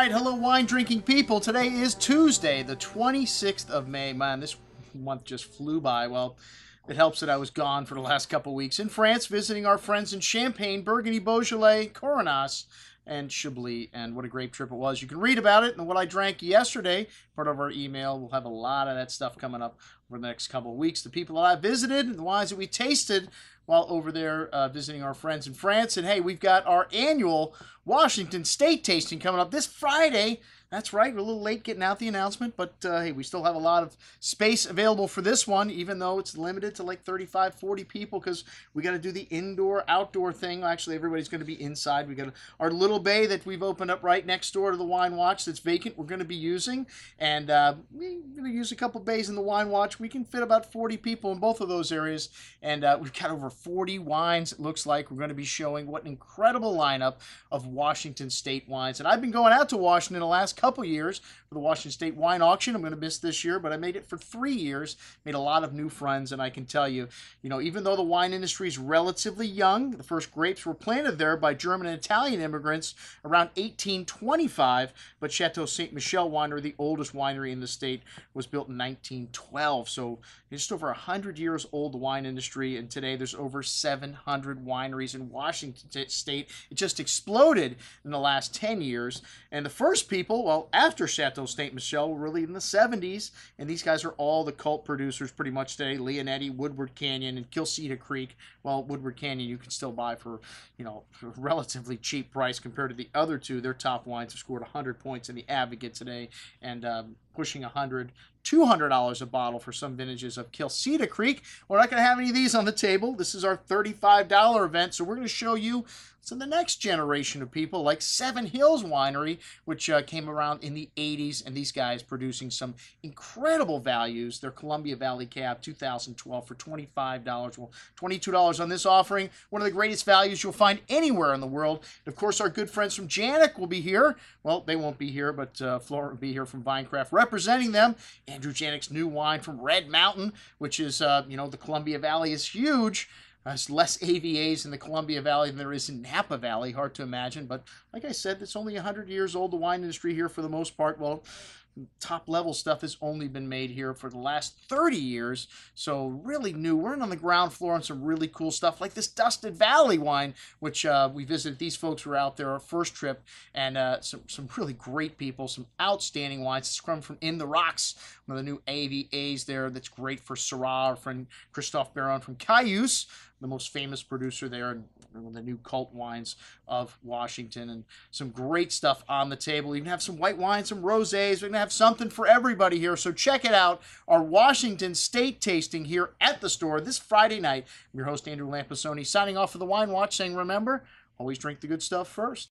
right, hello wine drinking people. Today is Tuesday, the 26th of May. Man, this month just flew by. Well, it helps that I was gone for the last couple weeks in France, visiting our friends in Champagne, Burgundy, Beaujolais, Coronas, and Chablis. And what a great trip it was. You can read about it and what I drank yesterday. Part of our email. We'll have a lot of that stuff coming up over the next couple of weeks. The people that I visited and the wines that we tasted while over there visiting our friends in France. And hey, we've got our annual Washington State tasting coming up this Friday. That's right, we're a little late getting out the announcement, but hey, we still have a lot of space available for this one, even though it's limited to like 35, 40 people, because we got to do the indoor-outdoor thing. Actually, everybody's going to be inside. We got our little bay that we've opened up right next door to the Wine Watch that's vacant we're going to be using, and we're going to use a couple bays in the Wine Watch. We can fit about 40 people in both of those areas, and we've got over 40 wines, it looks like. We're going to be showing what an incredible lineup of Washington State wines, and I've been going out to Washington the last couple years for the Washington State Wine Auction. I'm going to miss this year, but I made it for 3 years, made a lot of new friends, and I can tell you, even though the wine industry is relatively young, the first grapes were planted there by German and Italian immigrants around 1825, but Chateau Ste. Michelle Winery, the oldest winery in the state, was built in 1912, so it's just over 100 years old, the wine industry, and today there's over 700 wineries in Washington State. It just exploded in the last 10 years, and the first people, well, after Chateau Ste. Michelle, were really in the 70s, and these guys are all the cult producers pretty much today. Leonetti, Woodward Canyon, and Kilseta Creek. Well, Woodward Canyon you can still buy for, for a relatively cheap price compared to the other two. Their top wines have scored 100 points in the Advocate today, and pushing $200 a bottle for some vintages of Kilseta Creek. We're not going to have any of these on the table. This is our $35 event, so we're going to show you some of the next generation of people, like Seven Hills Winery, which came around in the 80s, and these guys producing some incredible values. Their Columbia Valley Cab 2012 for $25. Well, $22 on this offering. One of the greatest values you'll find anywhere in the world. And of course, our good friends from Janik will be here. Well, they won't be here, but Flora will be here from Vinecraft representing them. Andrew Janik's new wine from Red Mountain, which is, the Columbia Valley is huge. There's less AVAs in the Columbia Valley than there is in Napa Valley. Hard to imagine, but like I said, it's only 100 years old, the wine industry here for the most part. Well, top-level stuff has only been made here for the last 30 years, so really new. We're in on the ground floor on some really cool stuff, like this Dusted Valley wine, which we visited. These folks were out there our first trip, and some really great people, some outstanding wines. It's come from In the Rocks, one of the new AVAs there that's great for Syrah. Our friend Christophe Baron from Cayuse, the most famous producer there, and one of the new cult wines of Washington, and some great stuff on the table. We even have some white wine, some rosés. We're going to have something for everybody here, so check it out. Our Washington State tasting here at the store this Friday night. I'm your host, Andrew Lampasone, signing off for the Wine Watch, saying remember, always drink the good stuff first.